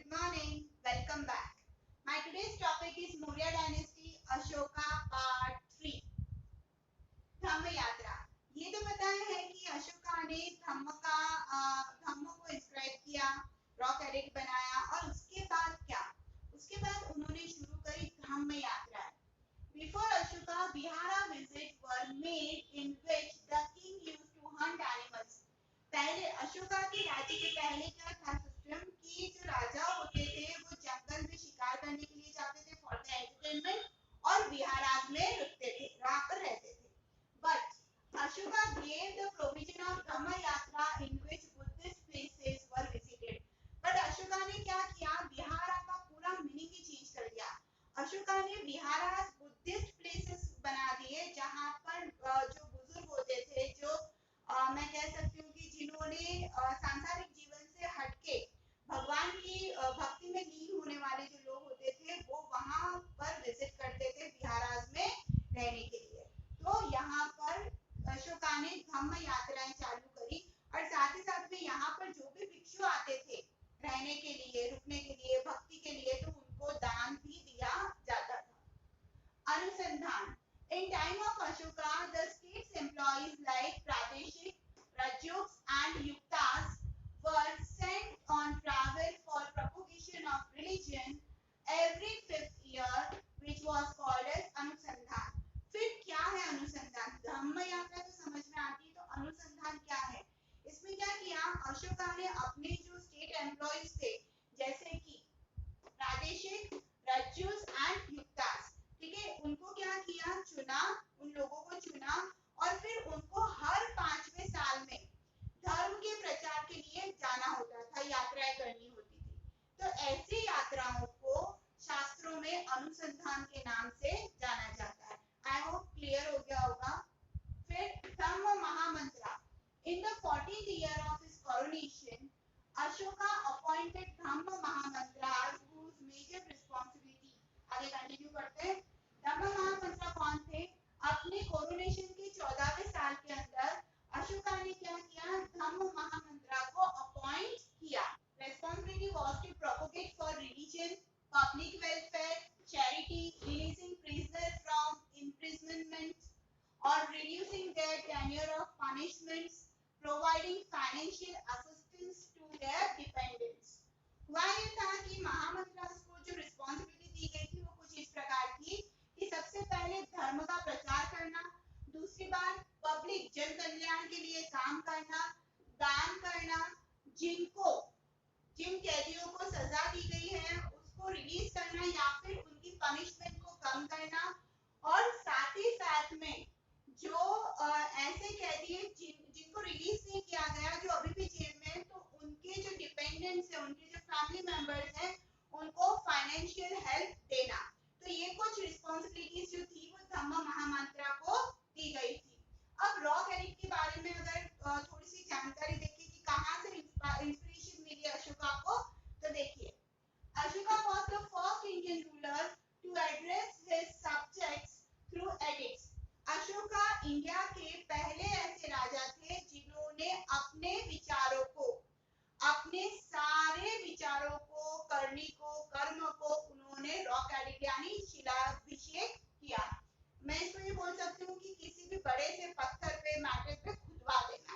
Good morning. Welcome back. My today's topic is Maurya Dynasty Ashoka Part 3. धम्म यात्रा। ये तो पता है कि अशोका ने धम्म को इंस्क्राइब किया, रॉक एडिक्ट बनाया और उसके बाद क्या? उसके बाद उन्होंने शुरू करी धम्म यात्रा। Before Ashoka, Vihara visits were made in which the king used to hunt animals. पहले अशोका के राज्य के पहले क्या था सिस्टम कि जो राजा होते थे वो जंगल में शिकार करने के लिए जाते थे फॉर द एंटरटेनमेंट और विहाराज में रुकते थे, वहां पर रहते थे। But Ashoka gave the provision of Dhamma Yatra in which Buddhist places were visited. But Ashoka ने क्या किया, विहारा का पूरा मीनिंग ही चेंज कर दिया। अशोका ने विहारा बुद्धिस्ट प्लेसेस बना दिए जहां पर जो बुजुर्ग होते थे, जो मैं कह सकती हूँ कि जिन्होंने सांसारिक जीवन से हटके भगवान की भक्ति में लीन होने वाले जो लोग होते थे वो वहां पर विजिट करते थे विहाराज में रहने के लिए। तो यहाँ पर अशोका ने धम्म यात्राएं चालू करी और साथ ही साथ में यहाँ पर जो भी भिक्षु आते थे रहने के लिए, रुकने के लिए, भक्ति के लिए, तो उनको दान भी दिया जाता था। अनुसंधान। In time of Ashoka, the state's employees like Pradeshik, Rajuks and Yuktas were sent on travel for propagation of religion every 5th year, which was called as अनुसंधान। फिर क्या है अनुसंधान? धम्म यात्रा तो समझ में आती है, तो अनुसंधान क्या है? इसमें क्या किया, अशोका ने अपने जो स्टेट एम्प्लॉइज थे जैसे कि प्रादेशिक, रज्जुस एंड युक्तास, ठीक है, उनको क्या किया, चुना, उन लोगों को चुना और फिर उनको हर 5वें साल में धर्म के प्रचार के लिए जाना होता था, यात्राएं करनी होती थी। तो ऐसी यात्राओं को शास्त्रों में अनुसंधान के नाम से जाना जाता है। आई होप क्लियर हो गया होगा। फिर धम्म महामंत्रा। In the 14th year of his coronation, Ashoka appointed Dhamma Mahamantras whose major responsibility, आगे कंटिन्यू करते हैं। धम्म महामंत्रा कौन थे? अपने कोरोनेशन के 14वें साल के अंदर अशोका ने क्या किया, धम्म महामंत्रा को अपॉइंट किया। Responsibility was to propagate for religion, public welfare, charity, releasing prisoners from imprisonment or reducing their tenure of punishments, providing financial assistance to their dependents. हुआ ये था कि महामंत्रास को जो रिस्पॉन्सिबिलिटी दी गई थी वो कुछ इस प्रकार थी कि सबसे पहले धर्म का प्रचार करना, दूसरी बात पब्लिक जन कल्याण के लिए काम करना, दान करना, जिन कैदियों को सजा दी गई है उसको रिलीज करना या फिर उनकी पनिशमेंट को कम करना, और साथ ही साथ में जो ऐसे कैदी हैं जिनको रिलीज नहीं किया गया, जो अभी भी जेल में हैं, तो उनके जो डिपेंडेंट्स हैं, उनके जो फैमिली मेंबर्स हैं, उनको फाइनेंशियल हेल्प देना। तो ये कुछ रिस्पॉन्सिबिलिटीज जो थी वो धम्म महामंत्रा को दी गई थी। अब रॉक एडिक्ट के बारे में अगर थोड़ी सी जानकारी देखें कि कहाँ से इंस्पिरेशन मिली अशोका को, तो देखिए, Ashoka was the first Indian ruler to address his subjects through edicts. Ashoka India के पहले ऐसे राजा थे जिन्होंने अपने विचारों को, अपने सारे विचारों को, करनी को, कर्म को उन्होंने रॉक एडिक्ट यानी शिलाभिषेक किया। मैं इसको ये बोल सकती हूँ कि किसी भी बड़े से पत्थर पे, मैटर पे खुदवा देना,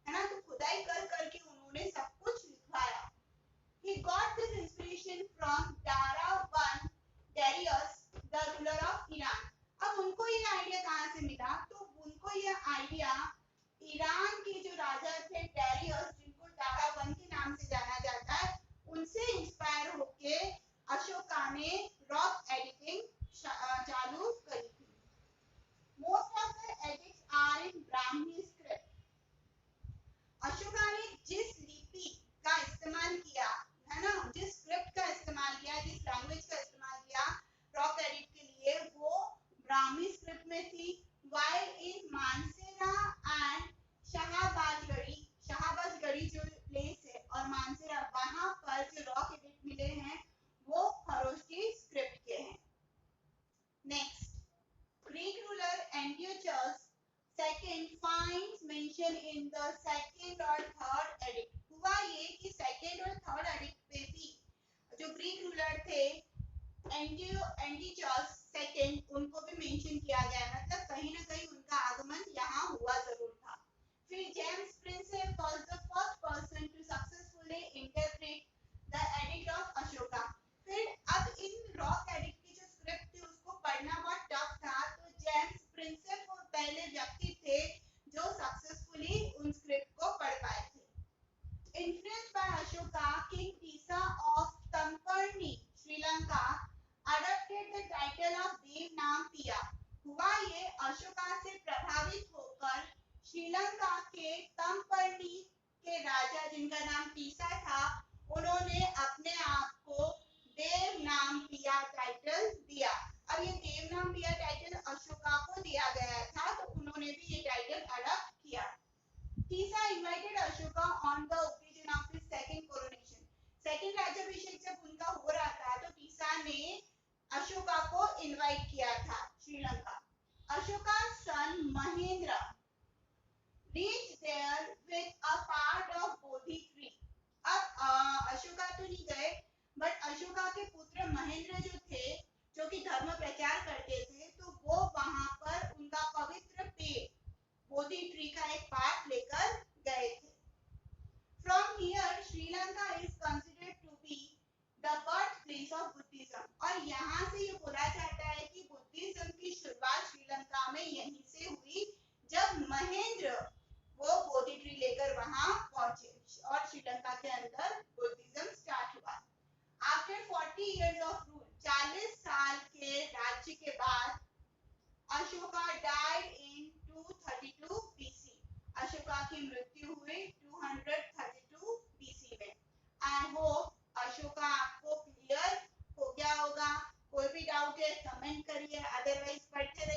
है ना, तो खुदाई कर करके उन्होंने सब कुछ लिखवाया। He got this inspiration from Dara I Darius, the ruler of Iran. अब उनको ये आइडिया कहाँ से मिला? तो उनको ये आइडिया ईरान के जो राजा थे डेरियस, जिनको दारा I के नाम से जाना जाता है, उनसे इंस्पायर होके अशोका ने रॉक एडिटिंग चालू करी थी। Most of the edicts are in Brahmi script. Ashoka ने जिस लिपि का इस्तेमाल किया, है ना, जिस स्क्रिप्ट का इस्तेमाल किया, जिस लैंग्वेज का इस्तेमाल किया रॉक एडिट के लिए, वो ब्राह्मी स्क्रिप्ट में थी। while in Mansehra and Shahbazgarhi जो प्लेस है और मानसेरा, वहां पर जो रॉक एडिट मिले हैं वो खरोष्टी एंटीचॉस सेकंड उनको भी मेंशन किया गया है, मतलब कहीं ना कहीं उनका आगमन यहाँ हुआ जरूर था। फिर James Prinsep was the first person to successfully interpret the edict of Ashoka. फिर अब इन रॉक एडिक्ट की जो स्क्रिप्ट थी उसको पढ़ना बहुत टफ था, तो जेम्स प्रिंसेप वो पहले व्यक्ति थे जो सक्सेसफुली उन स्क्रिप्ट को पढ़ पाए थे। Influenced by Ashoka, King Tisa of Tamparni, Sri Lanka, adopted the title of Devnampiya। हुआ ये अशोका से प्रभावित होकर श्रीलंका के तमपर्नी के राजा जिनका नाम टीसा था, उन्होंने अपने आप को देवनामपिया टाइटल दिया। अब ये देवनामपिया टाइटल अशोका को दिया गया था, तो उन्होंने भी ये टाइटल अडॉप्ट किया। Tisa invited Ashoka on the occasion of his second coronation। Second राज्याभिषेक जब उनका हो रहा था तो टीसा ने अशोका को इनवाइट किया था श्रीलंका। अशोका सन Mahendra reached there with a part of Bodhi tree। अब अशोका तो नहीं गए, बट अशोका के पुत्र महेंद्र जो थे, जो कि धर्म प्रचार करते थे, तो वो वहां पर उनका पवित्र पेड़ बोधि ट्री का एक पार्ट लेकर गए थे। From here, Sri Lanka is considered to be the birthplace of Buddhism। और यहाँ से ये बोला जाता है कि बुद्धिज्म की शुरुआत श्रीलंका में यहीं से हुई, जब महेंद्र वो बोधि ट्री लेकर वहां पहुंचे और श्रीलंका के अंदर बुद्धिज्म स्टार्ट हुआ। After 40 years of rule, 40 साल के राज्य के बाद Ashoka died in 232 BC। Ashoka की मृत्यु हुई 232 BC में। आई होप अशोका आपको क्लियर हो गया होगा। कोई भी डाउट है कमेंट करिए, अदरवाइज पढ़ते रहिए।